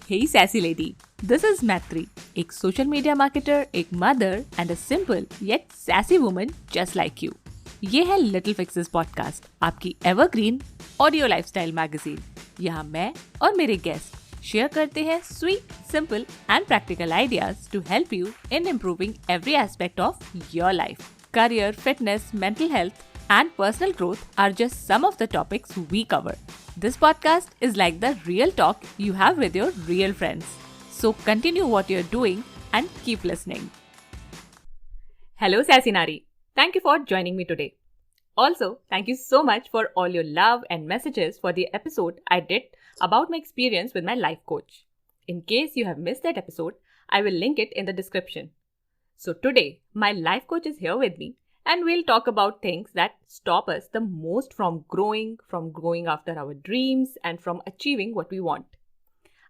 Hey sassy lady, this is Matri, एक social media marketer, एक mother and a simple yet sassy woman just like you. ये है Little Fixes podcast, आपकी evergreen audio lifestyle magazine. यहाँ मैं और मेरे guest शेयर करते हैं sweet, simple and practical ideas to help you in improving every aspect of your life. Career, fitness, mental health and personal growth are just some of the topics we cover. This podcast is like the real talk you have with your real friends. So continue what you're doing and keep listening. Hello Sassy Nari. Thank you for joining me today. Also, thank you so much for all your love and messages for the episode I did about my experience with my life coach. In case you have missed that episode, I will link it in the description. So today, my life coach is here with me and we'll talk about things that stop us the most from going after our dreams and from achieving what we want.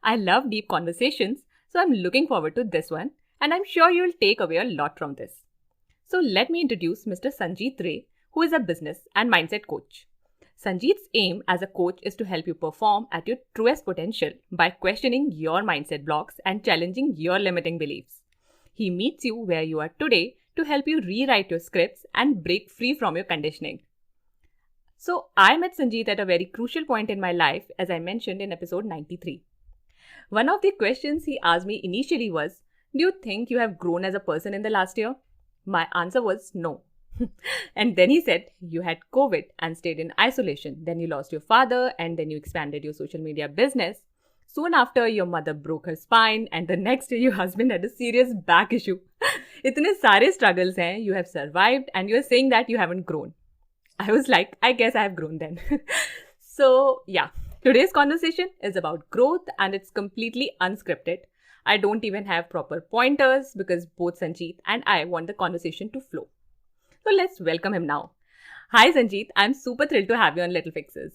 I love deep conversations, so I'm looking forward to this one and I'm sure you'll take away a lot from this. So let me introduce Mr. Sanjeet Ray, who is a business and mindset coach. Sanjeet's aim as a coach is to help you perform at your truest potential by questioning your mindset blocks and challenging your limiting beliefs. He meets you where you are today to help you rewrite your scripts and break free from your conditioning. So I met Sanjeet at a very crucial point in my life, as I mentioned in episode 93. One of the questions he asked me initially was, do you think you have grown as a person in the last year? My answer was no. And then he said, you had COVID and stayed in isolation. Then you lost your father and then you expanded your social media business. Soon after, your mother broke her spine and the next day your husband had a serious back issue. इतने सारे struggles हैं, you have survived and you are saying that you haven't grown. I was like, I guess I have grown then. So yeah, today's conversation is about growth and it's completely unscripted. I don't even have proper pointers because both Sanjeet and I want the conversation to flow. So let's welcome him now. Hi Sanjeet, I'm super thrilled to have you on Little Fixes.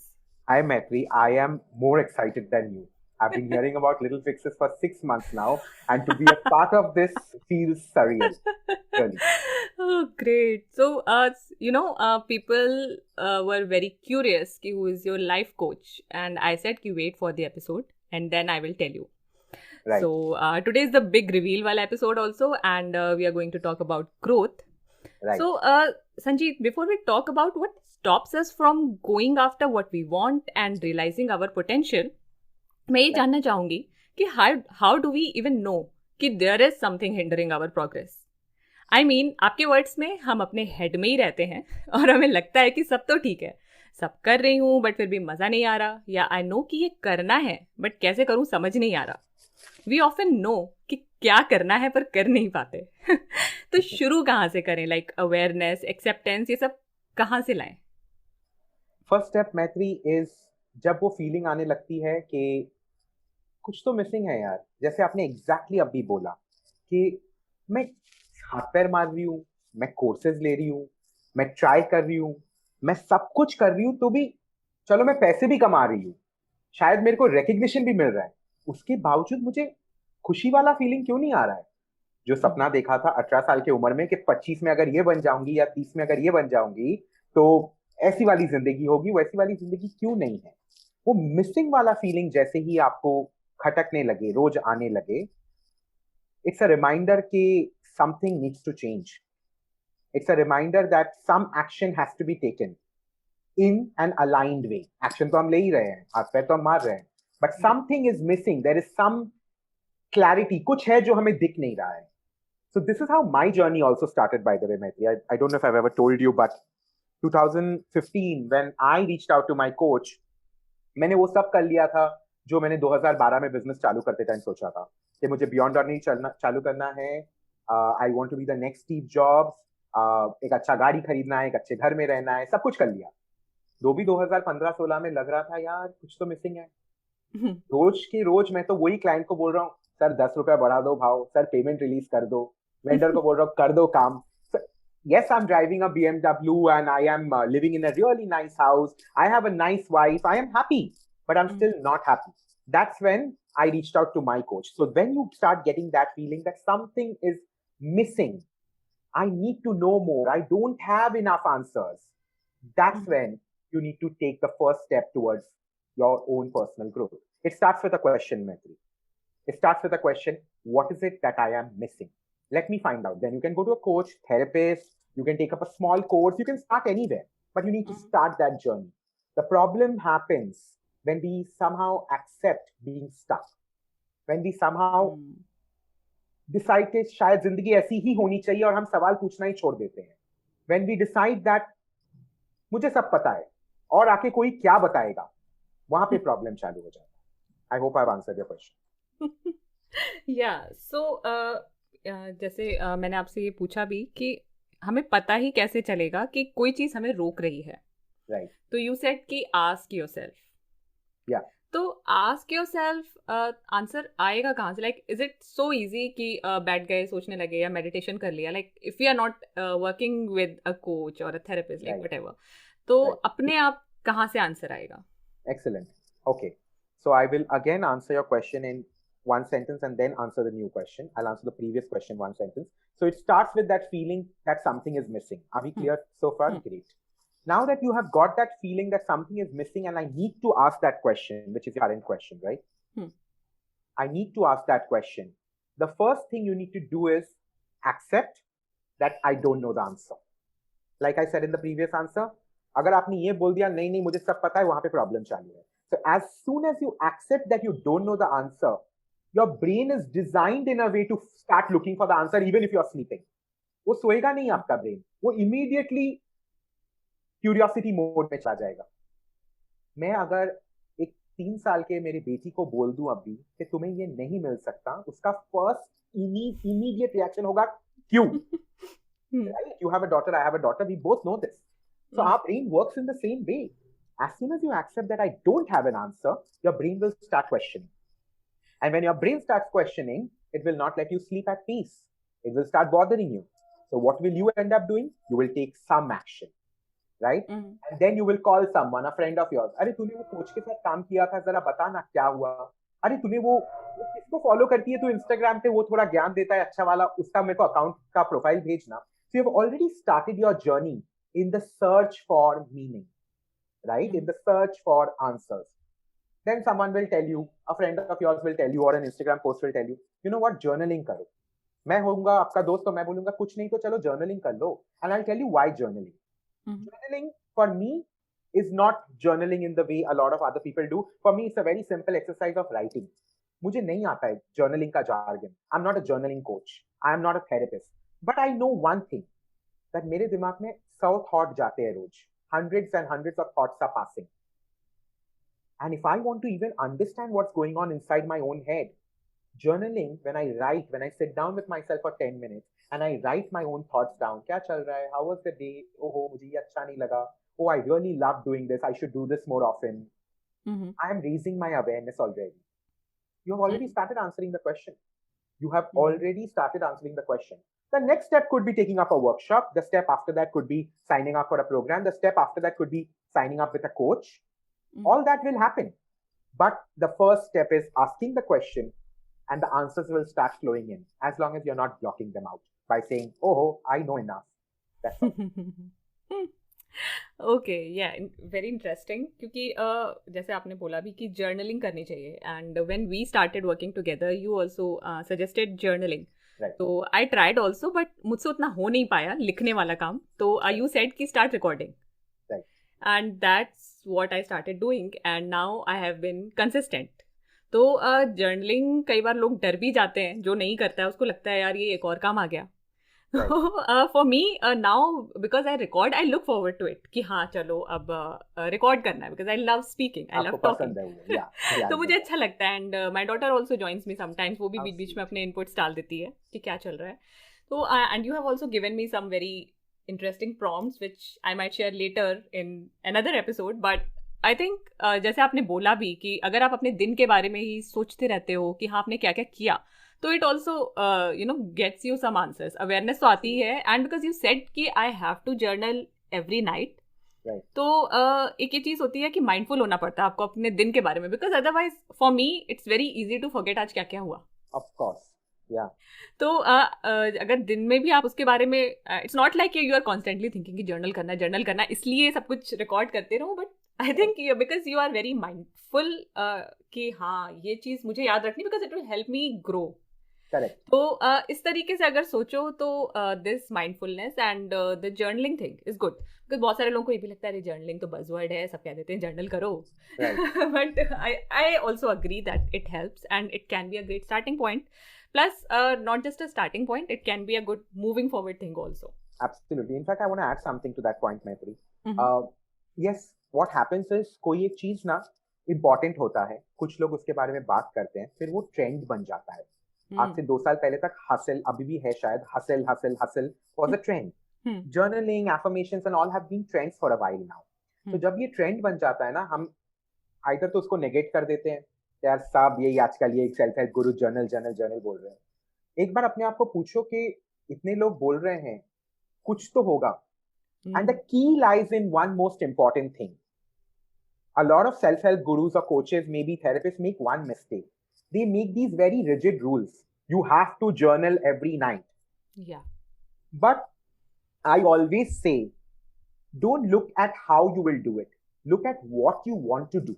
Hi Matri, I am more excited than you. I've been hearing about Little Fixes for 6 months now, and to be a part of this feels surreal. Really. Oh, great. So, people were very curious ki who is your life coach, and I said ki wait for the episode, and then I will tell you. Right. So, today is the big reveal wala episode also, and we are going to talk about growth. Right. So, Sanjeet, before we talk about what stops us from going after what we want and realizing our potential, मैं ये जानना चाहूंगी कि how do we even know कि there is something hindering our progress? I mean, आपके words में हम अपने हेड में ही रहते हैं और हमें लगता है कि सब तो ठीक है, सब कर रही हूँ बट फिर भी मज़ा नहीं आ रहा, या आई नो कि ये करना है बट कैसे करूँ समझ नहीं आ रहा. वी ऑफन नो कि क्या करना है पर कर नहीं पाते. तो शुरू कहाँ से करें? लाइक अवेयरनेस, एक्सेप्टेंस, ये सब कहाँ से लाएं? फर्स्ट स्टेप मैत्री इज जब वो फीलिंग आने लगती है कि कुछ तो मिसिंग है यार. जैसे आपने एग्जैक्टली अभी बोला कि मैं हाथ पैर मार रही हूँ, मैं कोर्सेज ले रही हूँ, मैं ट्राई कर रही हूँ, मैं सब कुछ कर रही हूँ, तो भी चलो मैं पैसे भी कमा रही हूँ, शायद मेरे को रिकग्निशन भी मिल रहा है, उसके बावजूद मुझे खुशी वाला फीलिंग क्यों नहीं आ रहा है? जो सपना देखा था 18 साल की उम्र में कि 25 में अगर ये बन जाऊंगी या 30 में अगर ये बन जाऊंगी तो ऐसी वाली जिंदगी होगी, वैसी वाली जिंदगी क्यों नहीं है? वो मिसिंग वाला फीलिंग जैसे ही आपको खटकने लगे, रोज आने लगे, इट्स अ रिमाइंडर कि something needs to change. It's a reminder that some action has to be taken in an aligned way. Action तो हम ले ही रहे हैं, हाथ पैर तो हम मार रहे हैं, but something is missing. There is some clarity, कुछ है जो हमें दिख नहीं रहा है. So this is how my journey also started, by the way, Maitri. I don't know if I've ever told you, but 2015 when I reached out to my coach, मैंने वो सब कर लिया था जो मैंने 2012 में बिजनेस चालू करते टाइम सोचा था कि मुझे बियॉन्ड अर्निंग चालू करना है. I want to be the next Steve Jobs. एक अच्छा गाड़ी खरीदना है, एक अच्छे घर में रहना है, सब कुछ कर लिया. जो भी 2015-16 में लग रहा था यार कुछ तो मिसिंग है. रोज के रोज मैं तो वही क्लाइंट को बोल रहा हूँ, सर 10 रुपया बढ़ा दो भाव, सर पेमेंट रिलीज कर दो, वेंडर को बोल रहा हूँ कर दो काम. Yes, I'm driving a BMW and I am living in a really nice house. I have a nice wife. I am happy, but I'm still not happy. That's when I reached out to my coach. So when you start getting that feeling that something is missing, I need to know more, I don't have enough answers, that's when you need to take the first step towards your own personal growth. It starts with a question, Maitri. It starts with a question, what is it that I am missing? Let me find out. Then you can go to a coach, therapist, you can take up a small course, you can start anywhere, but you need to start that journey. The problem happens when we somehow accept being stuck, when we somehow decide कि शायद जिंदगी ऐसी ही होनी चाहिए और हम सवाल पूछना ही छोड़ देते हैं. When we decide that मुझे सब पता है और आके कोई क्या बताएगा, वहां पे प्रॉब्लम चालू हो जाता है. I hope I've answered your question. Yeah, so जैसे मैंने आपसे ये पूछा भी कि हमें पता ही कैसे चलेगा कि कोई चीज हमें रोक रही है. Right. तो यू सेड कि आस्क योरसेल्फ. Yeah. तो आस्क योरसेल्फ आंसर आएगा कहाँ से? Like is it so easy कि बैठ गए सोचने लगे या मेडिटेशन कर लिया? Like if you are not working with a coach और अ थेरेपिस्ट, लाइक व्हाटएवर, तो अपने आप कहाँ से आंसर आएगा? Excellent. Okay. So I will again answer your question in one sentence and then answer the new question. I'll answer the previous question one sentence. So it starts with that feeling that something is missing. Are we clear so far? Great. Now that you have got that feeling that something is missing and I need to ask that question, which is your current question, right? I need to ask that question. The first thing you need to do is accept that I don't know the answer. Like I said in the previous answer, अगर आपने ये बोल दिया नहीं नहीं मुझे सब पता है, वहां पे प्रॉब्लम चालू है. So as soon as you accept that you don't know the answer, your brain is designed in a way to start looking for the answer even if you are sleeping. वो सोएगा नहीं आपका brain, वो immediately curiosity mode में चला जाएगा. मैं अगर एक 3 साल के मेरी बेटी को बोल दूं अभी कि तुम्हें ये नहीं मिल सकता, उसका फर्स्ट इमीडिएट रिएक्शन होगा क्यों? Right? You have a daughter, I have a daughter, we both know this. So our brain works in the same way. As soon as you accept that I don't have an answer, your brain will start questioning. And when your brain starts questioning, it will not let you sleep at peace. It will start bothering you. So what will you end up doing? You will take some action. Right? And then you will call someone, a friend of yours. अरे तूने वो coach के साथ काम किया था, जरा बता ना क्या हुआ. अरे तूने वो किसको फॉलो करती है तू इंस्टाग्राम पे, वो थोड़ा ज्ञान देता है अच्छा वाला, उसका मेरे को अकाउंट का प्रोफाइल भेजना. So you have already started your journey in the search for meaning, right? In the search for answers. Then someone will tell you, a friend of yours will tell you, or an Instagram post will tell you, you know what, journaling करो. मैं होऊंगा आपका दोस्त तो मैं बोलूंगा कुछ नहीं तो चलो journaling कर लो. And I'll tell you why journaling. Journaling for me is not journaling in the way a lot of other people do. For me, it's a very simple exercise of writing. मुझे नहीं आता है journaling का jargon. I'm not a journaling coach. I am not a therapist. But I know one thing, that मेरे दिमाग में 100 thoughts जाते हैं रोज. Hundreds and hundreds of thoughts are passing. And if I want to even understand what's going on inside my own head, journaling, when I write, when I sit down with myself for 10 minutes and I write my own thoughts down, क्या चल रहा है, how was the day, oh मुझे ये अच्छा नहीं लगा, oh I really love doing this, I should do this more often. I am raising my awareness already. You have already started answering the question. You have already started answering the question. The next step could be taking up a workshop. The step after that could be signing up for a program. The step after that could be signing up with a coach. All that will happen. But the first step is asking the question and the answers will start flowing in as long as you're not blocking them out by saying, oh, I know enough. That's all. Okay, yeah very interesting. क्योंकि जैसे आपने बोला भी कि journaling करनी चाहिए, and when we started working together you also suggested journaling. तो I tried also, but मुझसे उतना हो नहीं पाया लिखने वाला काम. तो यू सेड कि start recording, and that's what I started doing, and now I have been consistent. तो जर्नलिंग कई बार लोग डर भी जाते हैं, जो नहीं करता है उसको लगता है यार ये एक और काम आ गया. For me now because I record, I look forward to it कि हाँ चलो अब रिकॉर्ड करना है, because I love speaking, I love talking. तो मुझे अच्छा लगता है. And my daughter also joins me sometimes, वो भी बीच बीच में अपने इनपुट्स डाल देती है कि क्या चल रहा है. तो and you have also given me some very interesting prompts which I might share later in another episode. But I think जैसे आपने बोला भी कि अगर आप अपने दिन के बारे में ही सोचते रहते हो कि हाँ आपने क्या क्या किया, तो it also gets you some answers. Awareness तो आती है. एंड बिकॉज यू सेड कि I have to journal every night, तो एक ये चीज़ होती है कि माइंडफुल होना पड़ता है आपको अपने दिन के बारे में, because otherwise for me it's very easy to forget आज क्या क्या हुआ. ऑफ कोर्स, या. तो अगर दिन में भी आप उसके बारे में, it's not like you are constantly thinking कि जर्नल करना है, इसलिए सब कुछ रिकॉर्ड करते रहो. But I think because you are very mindful कि हाँ ये चीज़ मुझे याद रखनी because it will help me grow. Correct. तो इस तरीके से अगर सोचो तो this mindfulness and the journaling thing is good because बहुत सारे लोगों को ये भी लगता है जर्नलिंग तो बज़वर्ड है, सब कह देते हैं जर्नल करो, but I also agree that it helps and it can be a great starting point. Plus, not just a starting point, it can be a good moving forward thing also. Absolutely. In fact, I want to add something to that point, Maitri. Mm-hmm. Yes, what happens is कोई एक चीज ना important होता है, कुछ लोग उसके बारे में बात करते हैं, फिर वो ट्रेंड बन जाता है. आज से 2 साल पहले तक हसल, अभी भी है शायद, hustle was a trend. Journaling, affirmations and all have been trends for a while now. तो जब ये ट्रेंड बन जाता है ना, हम आइदर तो उसको नेगेट कर देते हैं, यार सब यही आजकल ये सेल्फ हेल्प गुरु जर्नल बोल रहे हैं. एक बार अपने आप को पूछो कि इतने लोग बोल रहे हैं, कुछ तो होगा. And the key lies in one most important thing. A lot of self-help gurus or coaches, maybe therapists, make one mistake. They make these very rigid rules. You have to journal every night. Yeah. But I always say, don't look at how you will do it. Look at what you want to do.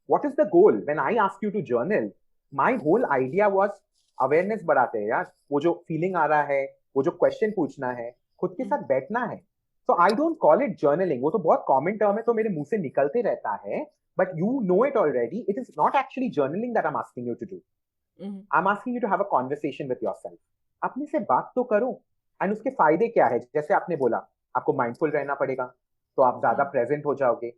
What is the goal? When I asked you to journal, my whole idea was awareness बढ़ाते हैं यार. वो जो feeling आ रहा है, वो जो question पूछना है, खुद के साथ बैठना है. So I don't call it journaling. वो तो बहुत common term है, तो मेरे मुंह से निकलते रहता है. But you know it already. It is not actually journaling that I'm asking you to do. I'm asking you to have a conversation with yourself. अपने से बात तो करो. And उसके फायदे क्या है? जैसे आपने बोला, आपको mindful रहना पड़ेगा, तो आप ज़्यादा present हो जाओगे.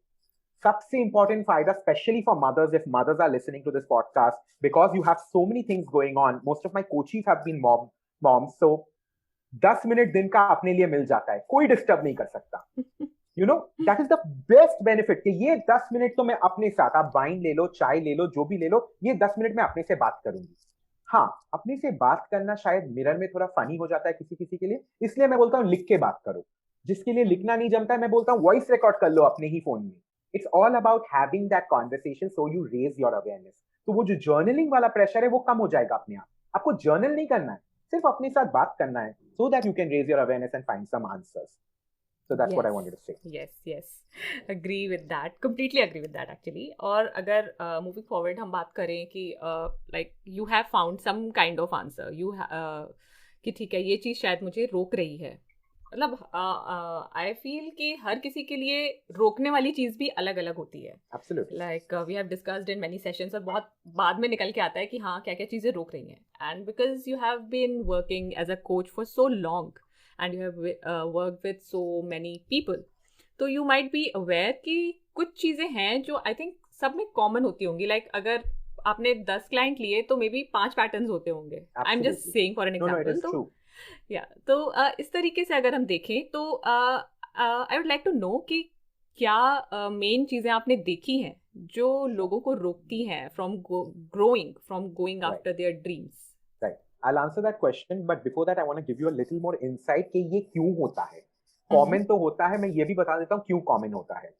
सबसे important फायदा, especially for mothers, if mothers are listening to this podcast, because you have so many things going on. Most of my coaches have been moms, so 10 minute दिन का अपने लिए मिल जाता है, कोई डिस्टर्ब नहीं कर सकता. You know, that is the best benefit कि ये 10 मिनट तो मैं अपने साथ, आप वाइन ले लो, चाय ले लो, जो भी ले लो, ये 10 मिनट में अपने से बात करूंगी. हाँ, अपने से बात करना शायद मिरर में थोड़ा फनी हो जाता है किसी के लिए, इसलिए मैं बोलता हूँ लिख के बात करो. जिसके लिए लिखना नहीं जमता है, मैं बोलता हूँ वॉइस रिकॉर्ड कर लो अपने ही फोन में. It's all about having that conversation so you raise your awareness. तो वो जो जर्नलिंग वाला प्रेशर है वो कम हो जाएगा अपने आप. आपको जर्नल नहीं करना है, सिर्फ अपने साथ बात करना है, so that you can raise your awareness and find some answers. So that's what I wanted to say. Yes. Agree with that. Completely agree with that actually. और अगर moving forward हम बात करें कि like you have found some kind of answer. कि ठीक है ये चीज़ शायद मुझे रोक रही है. मतलब आई फील कि हर किसी के लिए रोकने वाली चीज़ भी अलग अलग होती है. Absolutely. Like we have discussed in many sessions और बहुत बाद में निकल के आता है कि हाँ क्या क्या चीज़ें रोक रही हैं. And because you have been working as a coach for so long and you have work with so many people, तो यू माइट बी अवेयर कि कुछ चीज़ें हैं जो आई थिंक सब में कॉमन होती होंगी. लाइक अगर आपने 10 क्लाइंट लिए तो मे बी 5 पैटर्न्स होते होंगे. I am just saying for an example. तो तो इस तरीके से अगर हम देखें तो I would like to know कि क्या मेन चीज़ें आपने देखी हैं जो लोगों को रोकती हैं from going after their dreams. Right, I'll answer that question, but before that I want to give you a little more insight कि ये क्यों होता है. कॉमन तो होता है, मैं ये भी बता देता हूँ क्यों कॉमन होता है.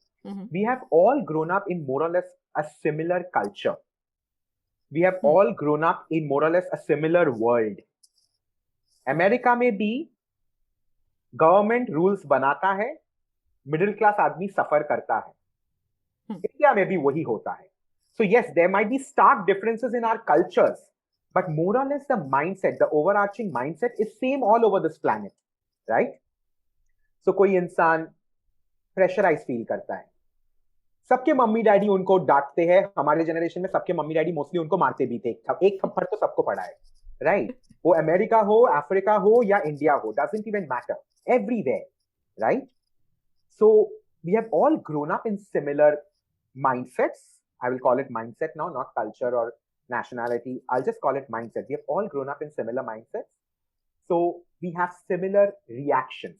We have all grown up in more or less a similar culture. We have all grown up in more or less a similar world. America में भी गवर्नमेंट रूल्स बनाता है, मिडिल क्लास आदमी सफर करता है. इंडिया में भी वही होता है. So yes, there might be stark differences in our cultures, but more or less the mindset, the overarching mindset is same all over this planet, right? So कोई इंसान प्रेशराइज फील करता है, सबके मम्मी डैडी उनको डांटते हैं. हमारे generation में सबके मम्मी डैडी मोस्टली उनको मारते भी थे. एक थप्पड़ तो सबको पड़ा है, राइट? वो अमेरिका हो, अफ्रीका हो या इंडिया हो, doesn't even matter, everywhere, right? So we have all grown up in similar mindsets. I will call it mindset now, not culture or nationality. I'll just call it mindset. We have all grown up in similar mindsets, so we have similar reactions.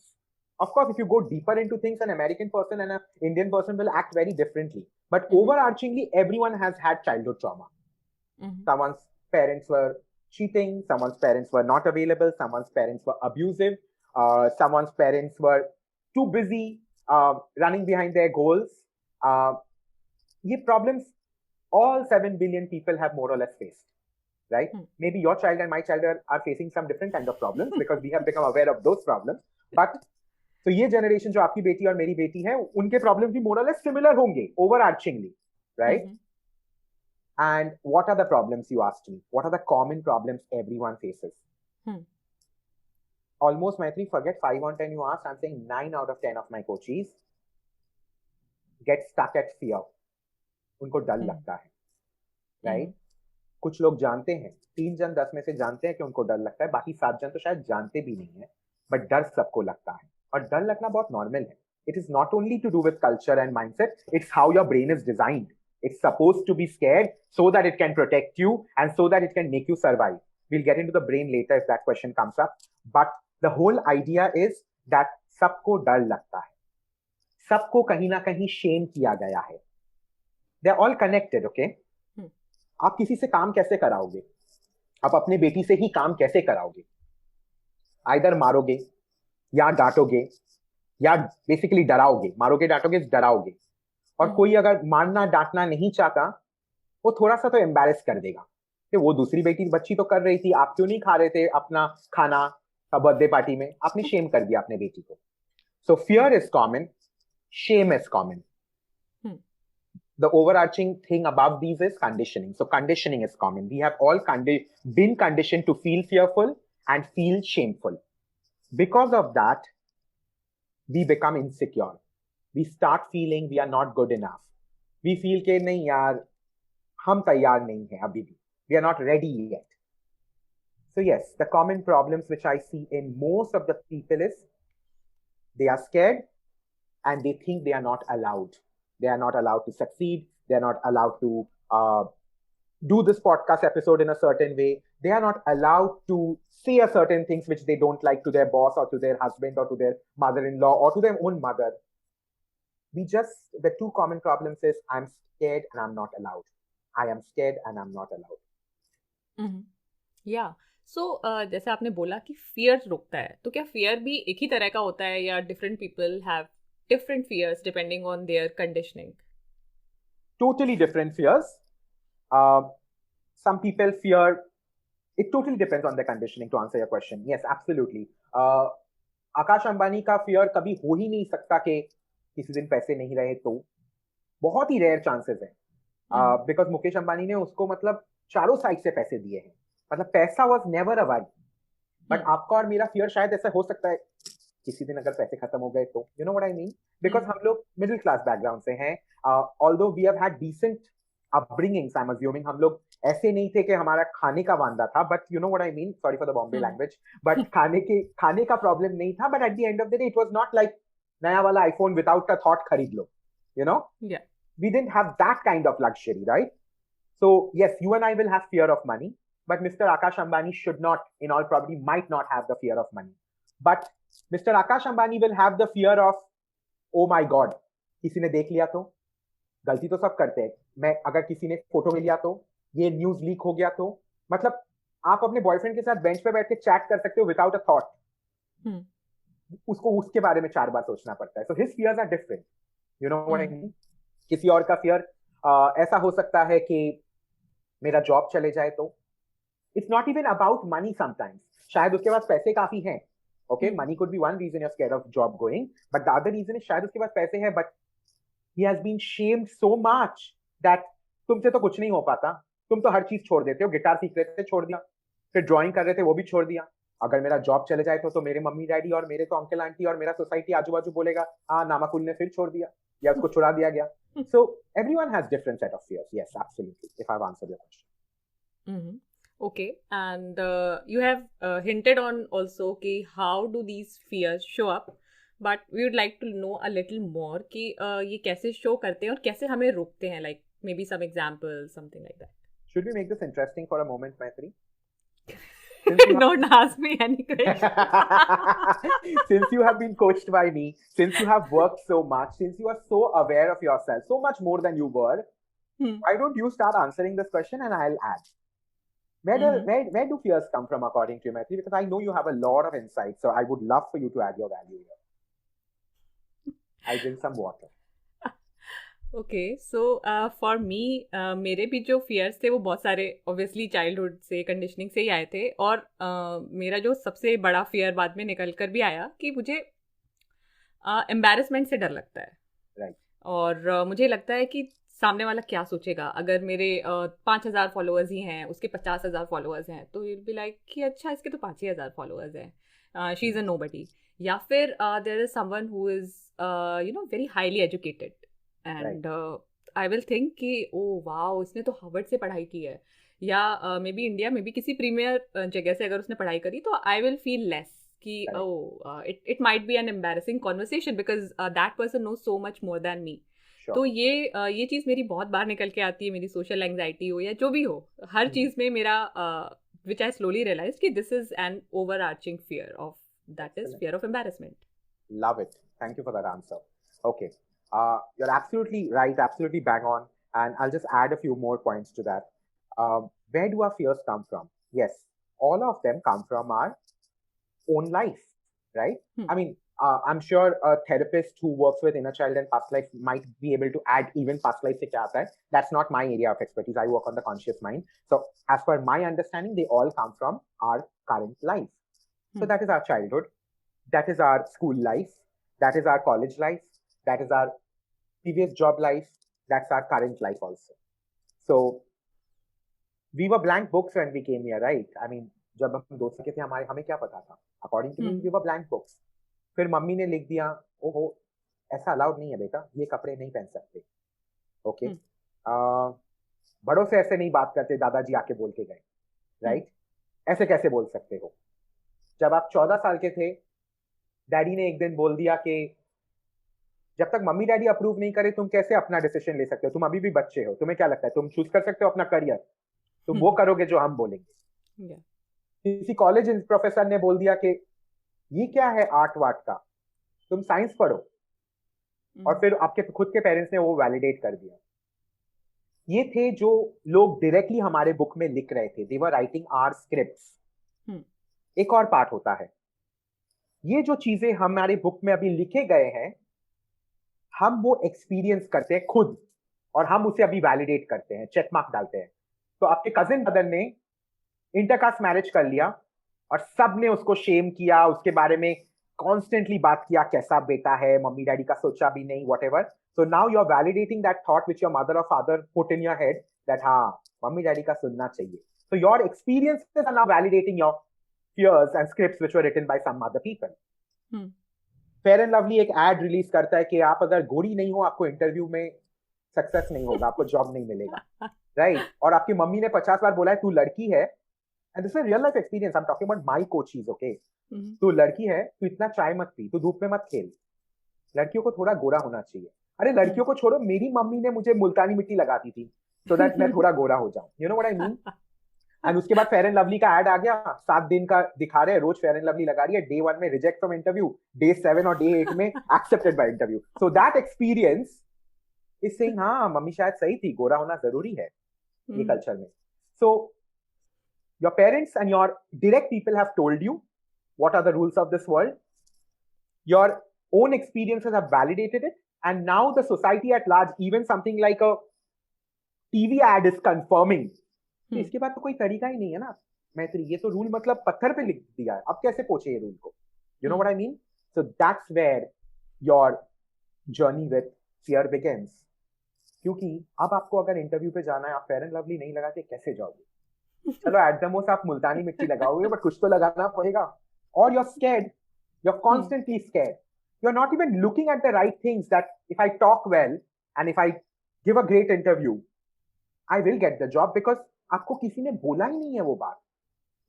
Of course, if you go deeper into things, an American person and an Indian person will act very differently, but overarchingly everyone has had childhood trauma. Someone's parents were cheating, someone's parents were not available, someone's parents were abusive, someone's parents were too busy running behind their goals. Ye problems all 7 billion people have more or less faced, right? Maybe your child and my child are facing some different kind of problems because we have become aware of those problems, but तो ये generation जो आपकी बेटी और मेरी बेटी है, उनके प्रॉब्लम भी मोर और लेस सिमिलर होंगे ओवरआर्चिंगली, right? And what are the problems, you asked me? What are the common problems everyone faces? Almost, Maitri, forget 5 on 10 you asked. I'm saying 9 out of 10 of my coaches get stuck at fear. उनको डर लगता है, right? कुछ लोग जानते हैं, 3 जन 10 में से जानते हैं कि उनको डर लगता है, बाकी 7 जन तो शायद जानते भी नहीं है, बट डर सबको लगता है, और डर लगना बहुत नॉर्मल है. It is not only to do with culture and mindset, it's how your brain is designed. It's supposed to be scared so that it can protect you and so that it can make you survive. We'll get into the brain later if that question comes up. But the whole idea is that सबको डर लगता है, सबको कहीं ना कहीं Shem किया गया है. They're all connected, okay? आप किसी से काम कैसे कराओगे? आप अपने बेटी से ही काम कैसे कराओगे? आइदर मारोगे या डांटोगे या बेसिकली डराओगे. मारोगे डांटोगे डराओगे. और कोई अगर मारना डांटना नहीं चाहता, वो थोड़ा सा तो एम्बैरेस कर देगा कि वो दूसरी बेटी बच्ची तो कर रही थी, आप क्यों नहीं खा रहे थे अपना खाना बर्थडे पार्टी में? आपने शेम कर दिया अपने बेटी को. सो fear is common, shame is common. The overarching thing above these is conditioning. So conditioning is common. We have all been conditioned to feel fearful and feel shameful. Because of that, we become insecure. We start feeling we are not good enough. We feel कि नहीं यार, हम तैयार नहीं हैं अभी भी. We are not ready yet. So yes, the common problems which I see in most of the people is they are scared and they think they are not allowed. They are not allowed to succeed. They are not allowed to do this podcast episode in a certain way. They are not allowed to say a certain things which they don't like to their boss or to their husband or to their mother-in-law or to their own mother. The two common problems is I'm scared and I'm not allowed. I am scared and I'm not allowed. Yeah. So, जैसे आपने बोला कि fear रोकता है, तो क्या fear भी एक ही तरह का होता है या different people have different fears depending on their conditioning? Totally different fears. Some people fear. It totally depends on the conditioning to answer your question. Yes, absolutely. Akash Ambani का fear कभी हो ही नहीं सकता कि किसी दिन पैसे नहीं रहे तो. बहुत ही रेयर चांसेस है. बिकॉज मुकेश अंबानी ने उसको मतलब चारों साइड से पैसे दिए हैं. मतलब पैसा was never a worry. But आपका और मेरा फियर शायद ऐसा हो सकता है किसी दिन अगर पैसे खत्म हो गए तो. You know what I mean? Because हम लोग मिडिल क्लास बैकग्राउंड से हैं. Although we have had decent upbringings, I am assuming हम लोग ऐसे नहीं थे कि हमारा खाने का वांदा था. But you know what I mean, sorry for the Bombay language, but खाने का प्रॉब्लम नहीं था. But at the end of the day it was not like नया वाला आईफोन विदाउट अ थॉट खरीद लो. You know? Yeah. We didn't have that kind of luxury, right? So, yes, you and I will have fear of money, but Mr. Akash Ambani should not, in all probability, might not have the fear of money. But Mr. Akash Ambani will have the fear of, oh my God, किसी ने देख लिया तो? गलती तो सब करते हैं. मैं अगर किसी ने फोटो में लिया तो, ये न्यूज लीक हो गया तो, मतलब आप अपने बॉयफ्रेंड के साथ बेंच पे बैठ के चैट कर सकते हो विदाउट अ थॉट. उसको उसके बारे में 4 बार सोचना पड़ता है. So his fears are different. You know what I mean? किसी और का फियर ऐसा हो सकता है कि मेरा जॉब चले जाए तो. It's not even about money sometimes. शायद उसके पास पैसे काफी हैं. Okay, money could be one reason you are scared of job going, but the other reason is शायद उसके पास पैसे हैं but he has been shamed so much that तुमसे तो कुछ नहीं हो पाता. तुम तो हर चीज छोड़ देते हो. गिटार सीख रहे थे, छोड़ दिया. फिर ड्राइंग कर रहे थे, वो भी छोड़ दिया. अगर मेरा जॉब चले जाए तो मेरे मम्मी डैडी और मेरे तो अंकल आंटी और मेरा सोसाइटी आजू बाजू बोलेगा हाँ नामाकुल ने फिर छोड़ दिया या उसको छुड़ा दिया गया. So everyone has different set of fears. Yes, absolutely. If I've answered your question. Okay, and you have hinted on also कि how do these fears show up, but we would like to know a little more कि ये कैसे show करते हैं और कैसे हमें रोकते हैं, like maybe some examples, something like that. Should we make this interesting for a moment, Maitri? Don't ask me any question. Since you have been coached by me, since you have worked so much, since you are so aware of yourself, so much more than you were, why don't you start answering this question and I'll add. Where do fears come from according to you, Maitri? Because I know you have a lot of insight, so I would love for you to add your value here. I'll drink some water. Okay, so for me मेरे भी जो fears थे वो बहुत सारे obviously childhood से conditioning से ही आए थे. और मेरा जो सबसे बड़ा फियर बाद में निकल कर भी आया कि मुझे एम्बैरेसमेंट से डर लगता है। राइट। और मुझे लगता है कि सामने वाला क्या सोचेगा। अगर मेरे 5,000 फॉलोअर्स ही हैं, उसके 50,000 फॉलोअर्स हैं, तो विल बी लाइक कि अच्छा इसके तो 5,000 फॉलोअर्स हैं, शी इज़ अ नोबडी। या फिर there is someone who is very highly educated and I will think कि ओ वाओ, इसने तो हार्वर्ड से पढ़ाई की है, या मे बी इंडिया में भी किसी प्रीमियर जगह से अगर उसने पढ़ाई करी, तो आई विल फील लेस कि oh it might be an embarrassing conversation because that person knows so much more than me. तो ये चीज़ मेरी बहुत बार निकल के आती है, मेरी सोशल एंग्जाइटी हो या जो भी हो, हर चीज़ में मेरा विच आई स्लोली रियलाइज कि this is an over arching fear of, that is fear of embarrassment. Love it. Thank you for that answer. Okay. You're absolutely right, absolutely bang on. And I'll just add a few more points to that. Where do our fears come from? Yes, all of them come from our own life, right? I mean, I'm sure a therapist who works with inner child and past life might be able to add even past life se kya aata hai. That's not my area of expertise. I work on the conscious mind. So as per my understanding, they all come from our current life. So that is our childhood. That is our school life. That is our college life. That is our previous job life. That's our current life also. So we were blank books when we came here, right? I mean, जब हम 2 साल के थे, हमें क्या पता था? According to me, we were blank books. फिर मम्मी ने लिख दिया, ओहो ऐसा अलाउड नहीं है बेटा, ये कपड़े नहीं पहन सकते। ओके, बड़ों से ऐसे नहीं बात करते, दादाजी आके बोल के गए, राइट? ऐसे कैसे बोल सकते हो? जब आप 14 साल के थे, डैडी ने एक दिन बोल दिया कि जब तक मम्मी डैडी अप्रूव नहीं करे तुम कैसे अपना डिसीजन ले सकते हो, तुम अभी भी बच्चे हो, तुम्हें क्या लगता है तुम चूज कर सकते हो अपना करियर? तुम वो करोगे जो हम बोलेंगे। किसी कॉलेज प्रोफेसर ने बोल दिया कि ये क्या है आर्ट वार्ट का, तुम साइंस पढ़ो, और फिर आपके खुद के पेरेंट्स ने वो वैलिडेट कर दिया। ये थे जो लोग डायरेक्टली हमारे बुक में लिख रहे थे, दे वर राइटिंग आवर स्क्रिप्ट्स। एक और पार्ट होता है, ये जो चीजें हमारे बुक में अभी लिखे गए हैं, हम वो एक्सपीरियंस करते हैं खुद, और हम उसे अभी वैलिडेट करते हैं, चेक मार्क डालते हैं। तो आपके कजिन ब्रदर ने इंटरकास्ट मैरिज कर लिया और सब ने उसको शेम किया, उसके बारे में कॉन्स्टेंटली बात किया, कैसा बेटा है, मम्मी डैडी का सोचा भी नहीं, whatever. So now you are validating that thought which your mother or father put in your head, that हाँ मम्मी डैडी का सुनना चाहिए। So your experiences are now validating your fears and scripts which were written by some other people. Fair and lovely एक add release करता है कि आप अगर गोरी नहीं हो, आपको इंटरव्यू में सक्सेस नहीं होगा, आपको जॉब नहीं मिलेगा, राइट? और आपकी मम्मी ने 50 बार बोला है तू लड़की है, and this is real life experience, I am talking about my कोचीज, okay? तू लड़की है, तू इतना चाय मत पी, तू धूप में मत खेल, लड़कियों को थोड़ा गोरा होना चाहिए। अरे लड़कियों को छोड़ो, मेरी मम्मी ने मुझे मुल्तानी मिट्टी लगाती थी सो दैट मैं थोड़ा गोरा हो जाऊं, you know what I mean? And उसके बाद फेयर एंड लवली का एड आ गया, 7 दिन का दिखा रहे हैं, रोज फेयर एंड लवली लगा रही है, डे 1 में रिजेक्ट फ्रॉम इंटरव्यू, डे 7 और डे 8 में accepted by interview. So that experience is saying हाँ मम्मी शायद सही थी, गोरा होना जरूरी है ये कल्चर में। So your parents and your direct people have told you what are the rules of this world, your own experiences have validated it, and now the society at large, even something like a TV ad is confirming. इसके बाद तो कोई तरीका ही नहीं है ना मैत्री, ये तो रूल मतलब पत्थर पे लिख दिया है, अब कैसे पहुंचे ये रूल को, you know what I mean? So that's where your journey with fear begins. क्योंकि अब आपको अगर इंटरव्यू पे जाना है, आप फेयर एंड लवली नहीं लगा के कैसे जाओगे? चलो एट द मोस्ट आप मुल्तानी मिट्टी लगाओगे, बट कुछ तो लगाना पड़ेगा। और you're scared, you're constantly scared, you're not even looking at the right things, that if I talk well and if I give a great interview I will get the job, because आपको किसी ने बोला ही नहीं है वो बात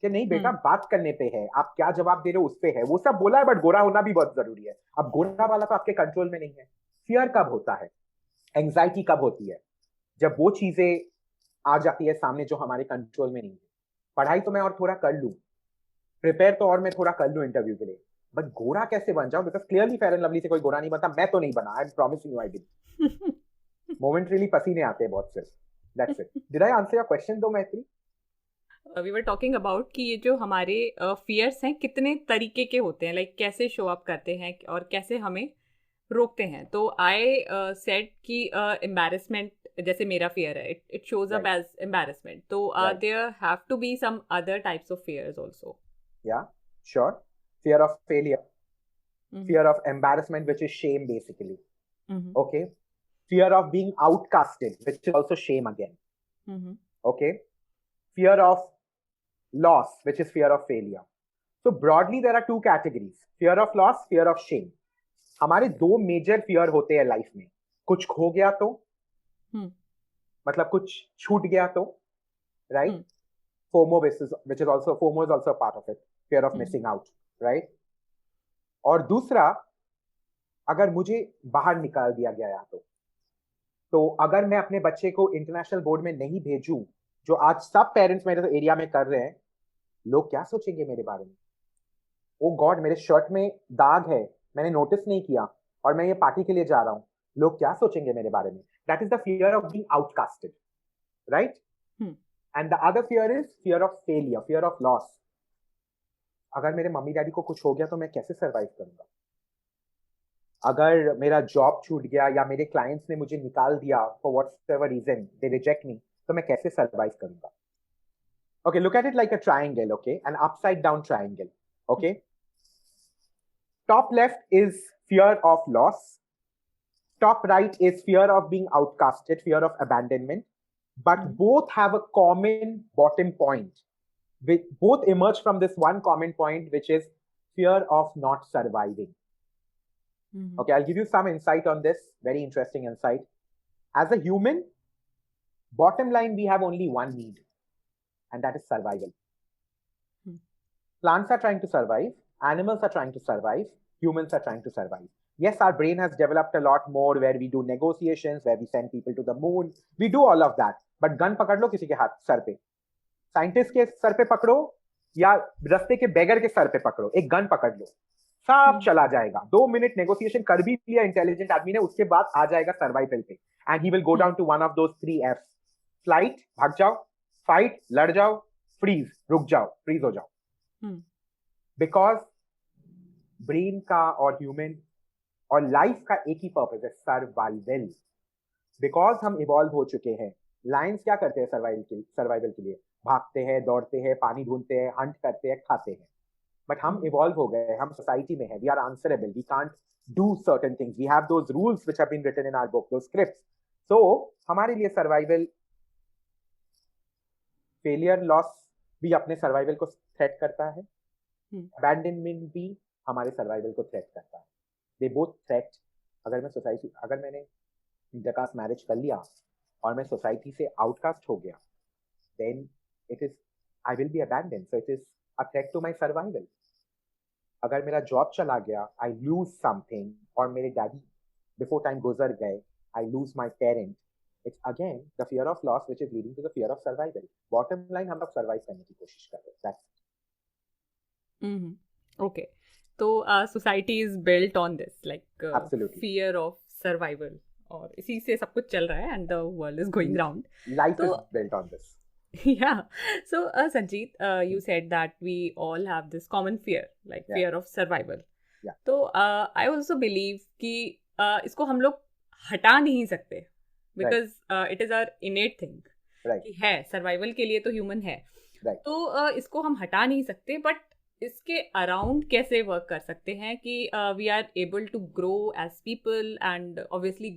कि नहीं बेटा बात करने पे है, आप क्या जवाब दे रहे हो उस पे है, वो सब बोला है, बट गोरा होना भी बहुत जरूरी है। अब गोरा वाला तो आपके कंट्रोल में नहीं है। फियर कब होता है, एंजाइटी कब होती है? जब वो चीजें आ जाती है सामने जो हमारे कंट्रोल में नहीं है। पढ़ाई तो मैं और थोड़ा कर लूं, प्रिपेयर तो और मैं थोड़ा कर लूं इंटरव्यू के लिए, बट गोरा कैसे बन जाऊं? Because clearly fair and lovely से कोई गोरा नहीं बनता, मैं तो नहीं बना, I am promising you I did. Momentarily पसीने आते हैं बहुत सिर्फ। That's it. Did I answer your question though, Maitri? We were talking about कि ये जो हमारे fears हैं कितने तरीके के होते हैं, like कैसे show up करते हैं और कैसे हमें रोकते हैं। तो I said कि embarrassment जैसे मेरा fear है, it shows up as embarrassment. तो there have to be some other types of fears also. Yeah, sure. Fear of failure. fear of embarrassment, which is shame basically. Mhm. Okay, fear of being outcasted, which is also shame again. Mhm. Okay, fear of loss, which is fear of failure. So broadly there are two categories, fear of loss, fear of shame. हमारे दो major fear होते हैं life में, कुछ खो गया तो, Hmm. मतलब कुछ छूट गया तो, right? Hmm. FOMO, which is also FOMO is also a part of it, fear of missing out, right? और दूसरा, अगर मुझे बाहर निकाल दिया गया तो अगर मैं अपने बच्चे को इंटरनेशनल बोर्ड में नहीं भेजूं, जो आज सब पेरेंट्स मेरे एरिया में कर रहे हैं, लोग क्या सोचेंगे मेरे बारे में? ओ गॉड, मेरे शर्ट में दाग है, मैंने नोटिस नहीं किया और मैं ये पार्टी के लिए जा रहा हूं, लोग क्या सोचेंगे मेरे बारे में? That is the fear of being outcasted, right? And the other fear is fear of failure, fear of loss. अगर मेरे मम्मी डैडी को कुछ हो गया तो मैं कैसे सर्वाइव करूंगा? अगर मेरा जॉब छूट गया या मेरे क्लाइंट्स ने मुझे निकाल दिया for whatever reason, they reject me, तो मैं कैसे सर्वाइव करूंगा? Okay, look at it like a triangle, okay? An upside down triangle, okay? Top left is fear of loss. Top right is fear of being outcasted, fear of abandonment. But both have a common bottom point. Both emerge from this one common point, which is fear of not surviving. Okay, I'll give you some insight on this, very interesting insight. As a human, bottom line, we have only one need, and that is survival. Plants are trying to survive, animals are trying to survive, humans are trying to survive. Yes, our brain has developed a lot more where we do negotiations, where we send people to the moon. We do all of that. But gun पकड़ लो किसी के हाथ sir पे, scientist के sir पे पकड़ो या रस्ते के बेगर के सर पे पकड़ो, एक गन पकड़ लो, सब चला जाएगा. 2 मिनट नेगोशिएशन कर भी लिया इंटेलिजेंट आदमी ने, उसके बाद आ जाएगा सर्वाइवल पे, and he will go down to one of those 3 F's. Flight, भाग जाओ, फाइट, लड़ जाओ, फ्रीज, रुक जाओ, फ्रीज हो जाओ. बिकॉज ब्रेन का और ह्यूमन और लाइफ का एक ही पर्पस है, सर्वाइवल. बिकॉज हम इवॉल्व हो चुके हैं. लायंस क्या करते हैं सर्वाइवल के लिए? भागते हैं, दौड़ते हैं, पानी ढूंढते हैं, हंट करते हैं, खाते हैं. बट हम इवॉल्व हो गए, हम सोसाइटी में हैं, we are answerable, we can't do certain things, we have those rules which have been written in our book, those scripts. So हमारे लिए सर्वाइवल, फेलियर, लॉस भी अपने सर्वाइवल को थ्रेट करता है, अबैंडनमेंट भी हमारे सर्वाइवल को थ्रेट करता है. They both threat. अगर मैंने इंटरकास्ट मैरिज कर लिया और मैं सोसाइटी से आउटकास्ट हो गया, then it is, I will be abandoned, so it is a threat to my survival. अगर मेरा जॉब चला गया, आई लूज समथिंग, और मेरे डैडी बिफोर टाइम गुजर गए, I lose my parent, it's again the fear of loss which is leading to the fear of survival. Bottom line, हम लोग survive करने की कोशिश कर रहे हैं. That's okay. So society is built on this, like Absolutely. fear of survival, और इसी से सब कुछ चल रहा है, and the world is going round. Life is built on this. Yeah. So Sanjeet, you said that we all have this common fear, like fear of survival. Yeah. So I also believe कि इसको हम लोग हटा नहीं सकते, because it is our innate thing. Right. कि है, survival के लिए तो ह्यूमन है. Right. तो इसको हम हटा नहीं सकते, बट इसके अराउंड कैसे वर्क कर सकते हैं कि we are able to grow as people and obviously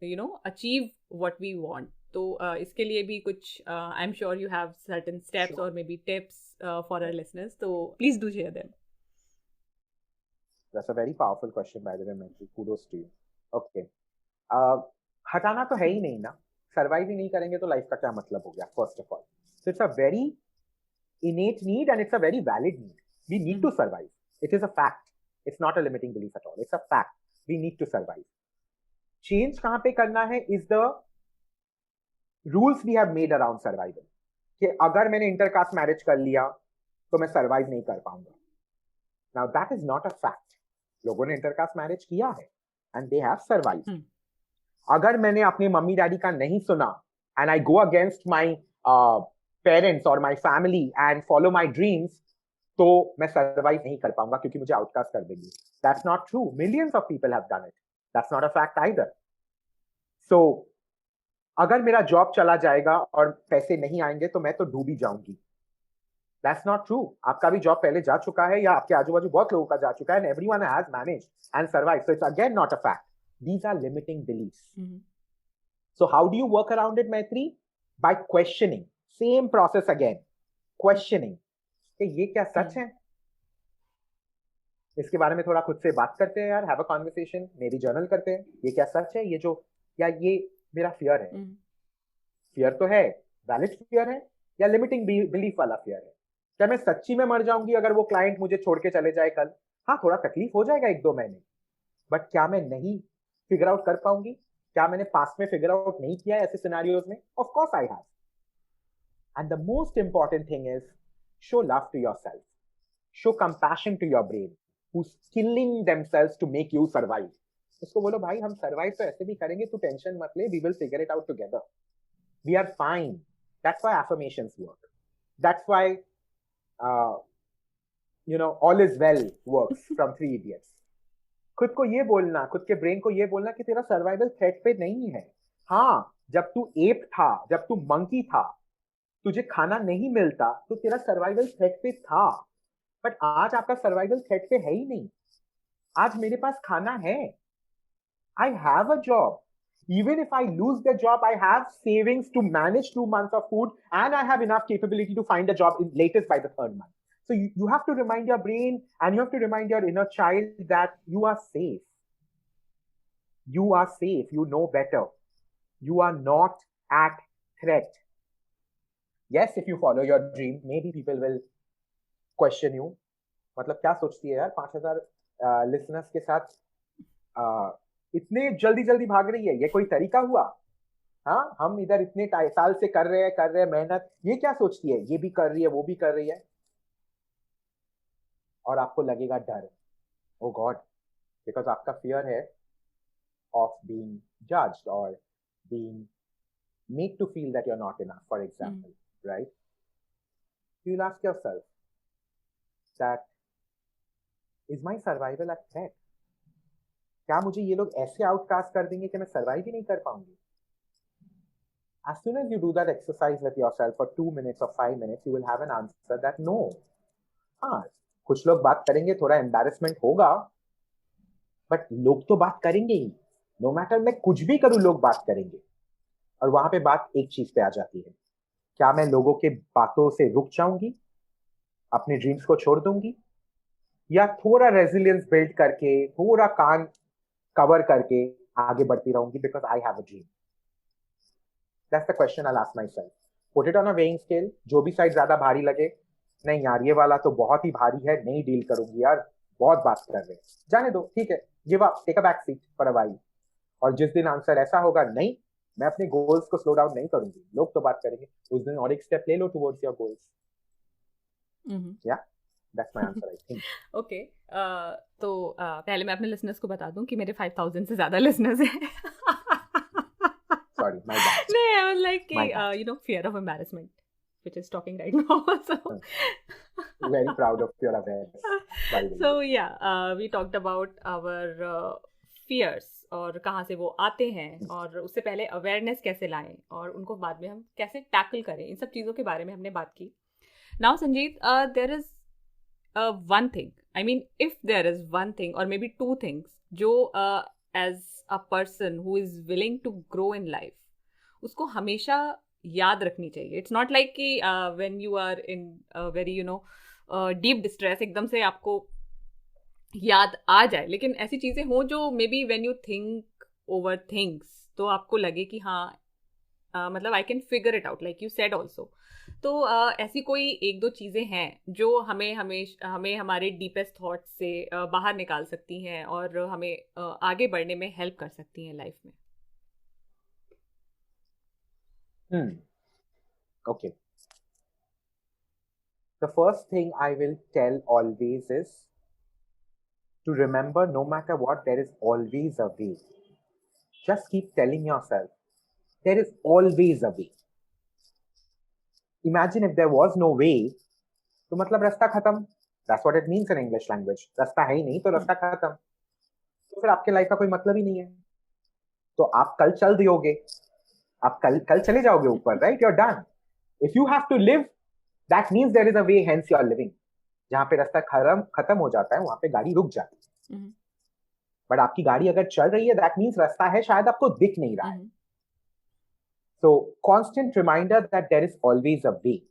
you know achieve what we want. तो इसके लिए भी कुछ I am sure you have certain steps और maybe tips for our listeners, तो please do share them. That's a very powerful question, by the way, Maitri. Kudos to you. Okay. हटाना तो है ही नहीं ना, सर्वाइव ही नहीं करेंगे तो लाइफ का क्या मतलब हो गया, first of all. So it's a very innate need and it's a very valid need. We need to survive. It is a fact. It's not a limiting belief at all. It's a fact. We need to survive. Change कहाँ पे करना है is the rules we have made around survival. कि अगर मैंने intercaste marriage कर लिया तो मैं सर्वाइव नहीं कर पाऊंगा. Now that is not a fact. लोगों ने इंटरकास्ट मैरिज किया है and they have survived. अगर मैंने अपने मम्मी डैडी का नहीं सुना and I go against my parents or my family and follow my dreams, तो मैं सर्वाइव नहीं कर पाऊंगा क्योंकि मुझे आउटकास्ट कर देंगे. That's not true. Millions of people have done it. That's not a fact either. So अगर मेरा जॉब चला जाएगा और पैसे नहीं आएंगे तो मैं तो डूब ही जाऊंगी. That's not true. आपका भी जॉब पहले जा चुका है या आपके आजू बाजू बहुत लोगों का जा चुका है, and everyone has managed and survived. So it's again not a fact. These are limiting beliefs. So how do you work around it, Maitri? By questioning. Same process again. Questioning. कि ये क्या सच है? इसके बारे में थोड़ा खुद से बात करते हैं यार, have a conversation, maybe journal करते हैं. ये क्या सच है? ये जो या ये मेरा fear है. Fear तो है, valid fear है या limiting belief वाला fear है? क्या मैं सच्ची में मर जाऊंगी अगर वो क्लाइंट मुझे छोड़ के चले जाए कल? हाँ, थोड़ा तकलीफ हो जाएगा 1-2 महीने, बट क्या मैं नहीं फिगर आउट कर पाऊंगी? क्या मैंने पास्ट में फिगर आउट नहीं किया है ऐसे सिनेरियोज में? Of course I have. And the most important thing is show love to yourself, show compassion to your brain who's killing themselves to make you survive. उसको बोलो भाई हम सर्वाइव तो ऐसे भी करेंगे, तू टेंशन मत ले, we will figure it out together. We are fine. That's why affirmations work. That's why all is well works from Three Idiots. खुद को ये बोलना, खुद के ब्रेन को ये बोलना कि तेरा सर्वाइवल थ्रेट पे नहीं है. हाँ, जब तू एप था, जब तू मंकी था, तुझे खाना नहीं मिलता तो तेरा सर्वाइवल थ्रेट पे था, बट आज आपका सर्वाइवल थ्रेट पे है ही नहीं. आज मेरे पास खाना है. I have a job. Even if I lose the job, I have savings to manage 2 months of food, and I have enough capability to find a job latest by the 3rd month. So you have to remind your brain and you have to remind your inner child that you are safe. You are safe. You know better. You are not at threat. Yes, if you follow your dream, maybe people will question you. मतलब क्या सोचती है यार 5000 listeners के साथ इतने जल्दी जल्दी भाग रही है, ये कोई तरीका हुआ? हाँ, हम इधर इतने साल से कर रहे हैं मेहनत, ये क्या सोचती है? ये भी कर रही है, वो भी कर रही है, और आपको लगेगा डर, ओ गॉड, बिकॉज आपका फियर है ऑफ बीइंग जज्ड और being made to feel that you are not enough, for example, right? You will ask yourself that is my survival a threat? क्या मुझे ये लोग ऐसे आउटकास्ट कर देंगे कि मैं सर्वाइव ही नहीं कर पाऊंगी? As soon as you do that exercise with yourself for 2 minutes or 5 minutes, you will have an answer that no. हाँ, कुछ लोग बात करेंगे, थोड़ा एम्बैरेसमेंट होगा, बट लोग तो बात करेंगे ही. नो मैटर मैं कुछ भी करूं, लोग बात करेंगे. और वहां पे बात एक चीज पे आ जाती है, क्या मैं लोगों के बातों से रुक जाऊंगी, अपने ड्रीम्स को छोड़ दूंगी, या थोड़ा रेजिलियंस बिल्ड करके, थोड़ा कान कवर करके आगे बढ़ती रहूंगी because I have a dream? That's the question I ask my self. Put it on a weighing scale. जो भी साइड ज्यादा भारी लगे, नहीं यार ये वाला तो बहुत ही भारी है, नहीं डील करूंगी यार, बहुत बात कर रहे हैं, जाने दो, ठीक है, give up, take a back seat for a while. और जिस दिन आंसर ऐसा होगा, नहीं मैं अपने गोल्स को स्लो डाउन नहीं करूंगी, लोग तो बात करेंगे, उस दिन और एक स्टेप ले लो टुवर्ड्स योर गोल्स. या That's my answer, I think. Okay. तो पहले मैं अपने listeners को बता दूं कि मेरे 5000 से ज़्यादा listeners हैं. Sorry, my bad. No, I was like, fear of embarrassment, which is talking right now. So very proud of your awareness. So yeah, we talked about our fears और कहाँ से वो आते हैं, और उससे पहले awareness कैसे लाएं, और उनको बाद में हम कैसे tackle करें, इन सब चीज़ों के बारे में हमने बात की. Now, Sanjeet, there is one thing. I mean, if there is one thing or maybe two things जो as a person who is willing to grow in life, उसको हमेशा याद रखनी चाहिए. It's not like कि when you are in a very deep distress एकदम से आपको याद आ जाए, लेकिन ऐसी चीज़ें हों जो maybe when you think over things तो आपको लगे कि हाँ मतलब I can figure it out, like you said also. तो ऐसी कोई 1-2 चीज़ें हैं जो हमें हमारे डीपेस्ट थॉट्स से बाहर निकाल सकती हैं और हमें आगे बढ़ने में हेल्प कर सकती हैं लाइफ में. Okay. The first thing I will tell always is to remember, no matter what, there is always a way. Just keep telling yourself, there is always a way. Imagine if there was no way, तो मतलब रास्ता खत्म. That's what it means in English language. रास्ता है ही नहीं तो रास्ता खत्म. तो फिर आपके लाइफ का कोई मतलब ही नहीं है. तो आप कल चल दियोगे, आप कल चले जाओगे ऊपर, right? You're done. If you have to live That means there is a way, hence you are living. जहाँ पे रास्ता खत्म हो जाता है वहां पे गाड़ी रुक जाती है. बट आपकी गाड़ी अगर चल रही है, दैट मीन्स रास्ता है, शायद आपको दिख नहीं रहा है. So constant reminder that there is always a way.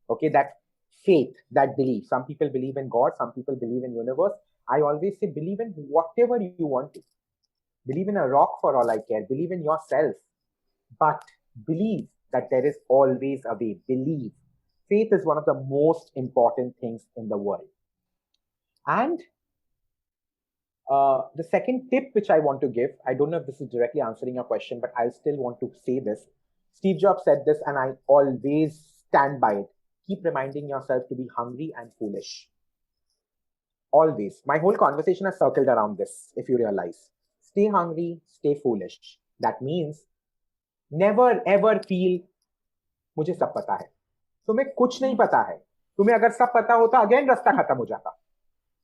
Okay, that faith, that belief. Some people believe in God, some people believe in universe. I always say believe in whatever you want to. Believe in a rock for all I care. Believe in yourself. But believe that there is always a way. Believe. Faith is one of the most important things in the world. And the second tip which I want to give, I don't know if this is directly answering your question, but I still want to say this. Steve Jobs said this, and I always stand by it. Keep reminding yourself to be hungry and foolish. Always. My whole conversation has circled around this, if you realize. Stay hungry, stay foolish. That means never ever feel मुझे सब पता है. तुम्हें कुछ नहीं पता है. तुम्हें अगर सब पता होता, अगेन रास्ता खत्म हो जाता.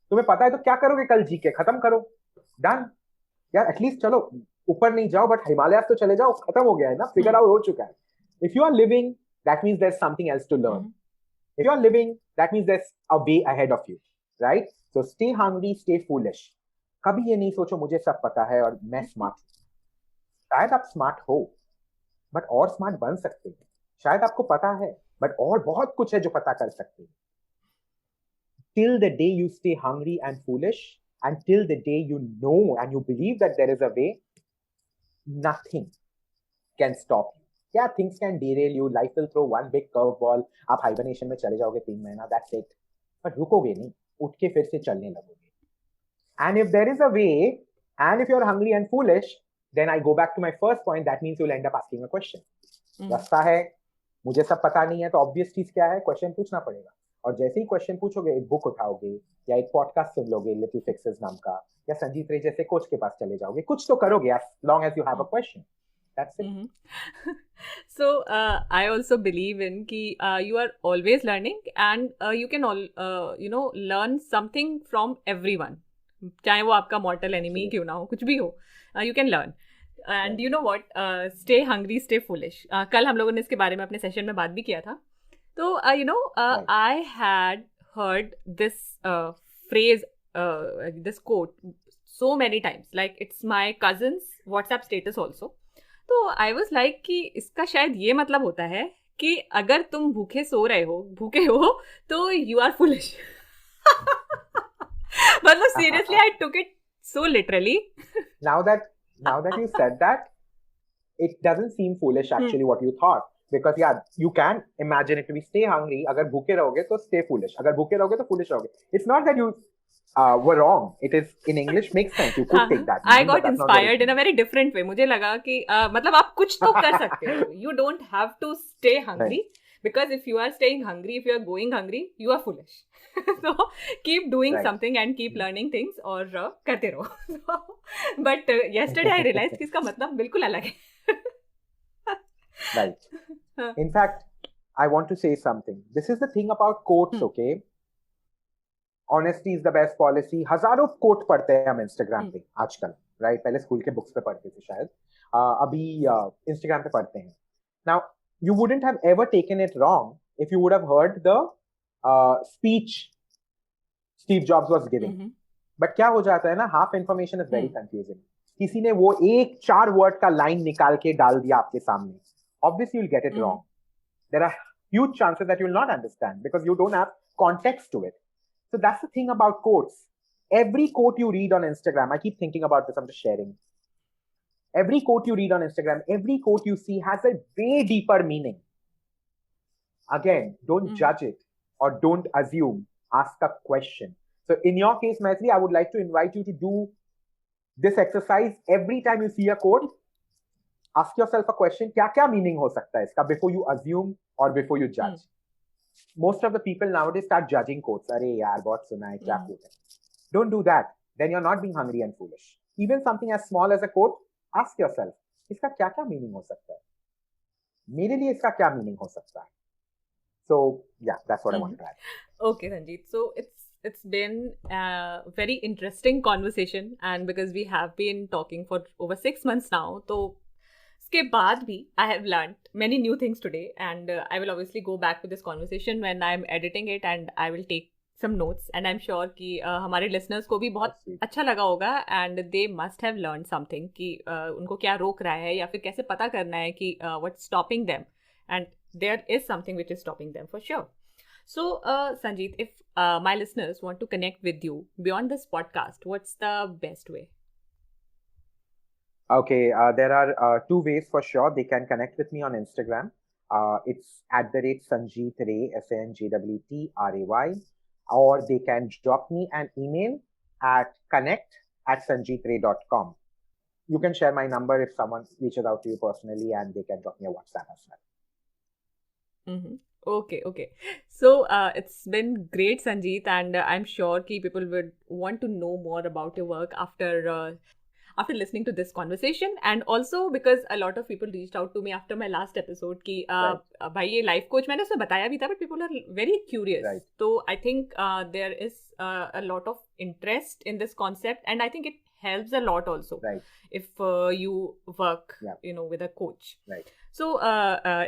तुम्हें पता है तो क्या करोगे कल जी के? खत्म करो. डन. यार एटलीस्ट चलो ऊपर नहीं जाओ, बट हिमालय तो चले जाओ. खत्म हो गया है ना, फिगर आउट हो चुका है. If you are living, that means there is something else to learn. If you are living, that means there is a way ahead of you, right? So stay hungry, stay foolish. कभी ये नहीं सोचो मुझे सब पता है और मैं स्मार्ट हूं. शायद आप स्मार्ट हो, बट और स्मार्ट बन सकते हैं. शायद आपको पता है, बट और बहुत कुछ है जो पता कर सकते हैं. Till the day you stay hungry and foolish, and till the day you know and you believe that there is a way, nothing can stop you. Yeah, things can derail you. Life will throw one big curveball. आप hibernation में चले जाओगे 3 महीना, that's it. But रुकोगे नहीं, उठ के फिर से चलने लगोगे. And if there is a way, and if you're hungry and foolish, then I go back to my first point. That means you'll end up asking a question. रास्ता है, मुझे सब पता नहीं है, तो ऑब्वियस चीज क्या है? क्वेश्चन पूछना पड़ेगा. और जैसे ही क्वेश्चन पूछोगे, एक बुक उठाओगे या एक पॉडकास्ट सुन लोगे लिटिल फिक्सेस नाम का, या संजीत रे जैसे कोच के पास चले जाओगे. कुछ तो करोगे, as long as you have a question. That's it. So I also believe in कि you are always learning, and you can learn something from everyone. चाहे वो आपका mortal enemy क्यों ना हो, कुछ भी हो, you can learn. And you know what? Stay hungry, stay foolish. कल हम लोगों ने इसके बारे में अपने सेशन में बात भी किया था. So, I had heard this phrase, this quote so many times. Like, it's my cousin's WhatsApp status also. तो I was like कि इसका शायद ये मतलब होता है कि अगर तुम भूखे हो तो you are foolish. मतलब seriously, I took it so literally. Now that you said that, it doesn't seem foolish actually what you thought. Because yeah, you can imagine it to be stay hungry. अगर भूखे रहोगे तो stay foolish. अगर भूखे रहोगे तो foolish रहोगे. It's not that you were wrong. It is in English makes sense. You could take that. I got inspired in a very different way. मुझे लगा कि मतलब आप कुछ तो कर सकते हो. You don't have to stay hungry. Because if you are staying hungry, if you are going hungry, you are foolish. So keep doing something and keep learning things और करते रहो. But yesterday I realized कि इसका मतलब बिल्कुल अलग है. Right. In fact, I want to say something. This is the thing about quotes, okay? Honesty is the best policy. हजारों quote पढ़ते हैं हम Instagram पे आजकल, right? पहले स्कूल के बुक्स पे पढ़ते थे शायद. अभी Instagram पे पढ़ते हैं. Now, you wouldn't have ever taken it wrong if you would have heard the speech Steve Jobs was giving. But क्या हो जाता है ना, half information is very confusing. किसी ने वो 4 वर्ड का लाइन निकाल के डाल दिया आपके सामने. Obviously, you'll get it wrong. There are huge chances that you'll not understand because you don't have context to it. So that's the thing about quotes. Every quote you read on Instagram, I keep thinking about this, I'm just sharing. Every quote you read on Instagram, every quote you see has a way deeper meaning. Again, don't judge it or don't assume. Ask a question. So in your case, Maitri, I would like to invite you to do this exercise every time you see a quote. Ask yourself a question, क्या meaning हो सकता है इसका, before you assume or before you judge. Most of the people nowadays start judging quotes. अरे यार बहुत सुना है, क्या quote है. Don't do that. Then you're not being hungry and foolish. Even something as small as a quote, ask yourself, इसका क्या meaning हो सकता है. मेरे लिए इसका क्या meaning हो सकता है. So yeah, that's what I wanted to add. Okay, Ranjit. So it's been a very interesting conversation, and because we have been talking for over 6 months now, so उसके बाद भी I have learned many new things today, and I will obviously go back to this conversation when I am editing it, and I will take some notes, and I'm sure कि हमारे listeners को भी बहुत अच्छा लगा होगा, and they must have learned something कि उनको क्या रोक रहा है या फिर कैसे पता करना है कि what's stopping them, and there is something which is stopping them for sure. So Sanjeet, if my listeners want to connect with you beyond this podcast, what's the best way? Okay, there are two ways for sure. They can connect with me on Instagram. It's @Sanjeet Ray, SANJWTRAY, or they can drop me an email at connect@sanjeetray.com. You can share my number if someone reaches out to you personally, and they can drop me a WhatsApp as well. Mm-hmm. Okay. So it's been great, Sanjeet, and I'm sure ki people would want to know more about your work after listening to this conversation, and also because a lot of people reached out to me after my last episode कि भाई ये life coach मैंने उसे बताया भी था, but people are very curious. Right. So I think there is a lot of interest in this concept, and I think it helps a lot also. Right. If you work, with a coach. Right. So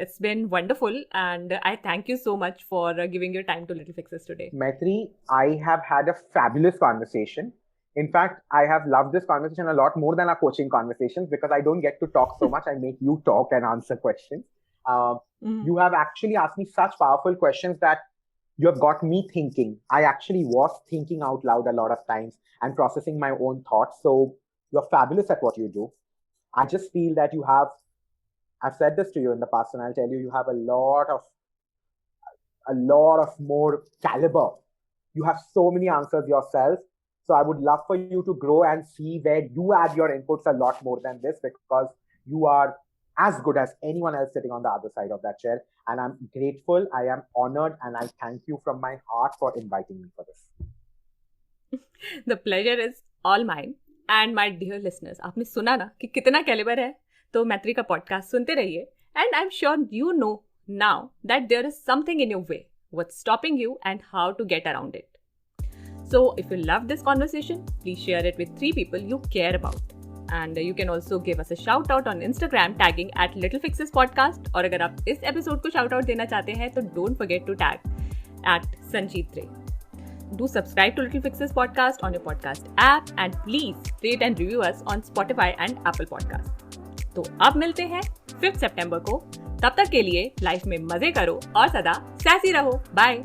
it's been wonderful, and I thank you so much for giving your time to Little Fixes today. Maitri, I have had a fabulous conversation. In fact, I have loved this conversation a lot more than our coaching conversations because I don't get to talk so much. I make you talk and answer questions. You have actually asked me such powerful questions that you have got me thinking. I actually was thinking out loud a lot of times and processing my own thoughts. So you're fabulous at what you do. I just feel that I've said this to you in the past, and I'll tell you, you have a lot of more caliber. You have so many answers yourself. So I would love for you to grow and see where you add your inputs a lot more than this, because you are as good as anyone else sitting on the other side of that chair. And I'm grateful, I am honored, and I thank you from my heart for inviting me for this. The pleasure is all mine. And my dear listeners, आपने सुना ना कि कितना calibre है, तो मैत्री का podcast सुनते रहिए. And I'm sure you know now that there is something in your way, what's stopping you and how to get around it. So if you love this conversation, please share it with 3 people you care about. And you can also give us a shout out on Instagram tagging @LittleFixesPodcast. और अगर आप इस episode को shout out देना चाहते हैं तो don't forget to tag @Sanjeet Ray. Do subscribe to Little Fixes Podcast on your podcast app, and please rate and review us on Spotify and Apple Podcast. तो अब मिलते हैं 5 सितंबर को. तब तक के लिए लाइफ में मजे करो और सदा सैसी रहो. बाय.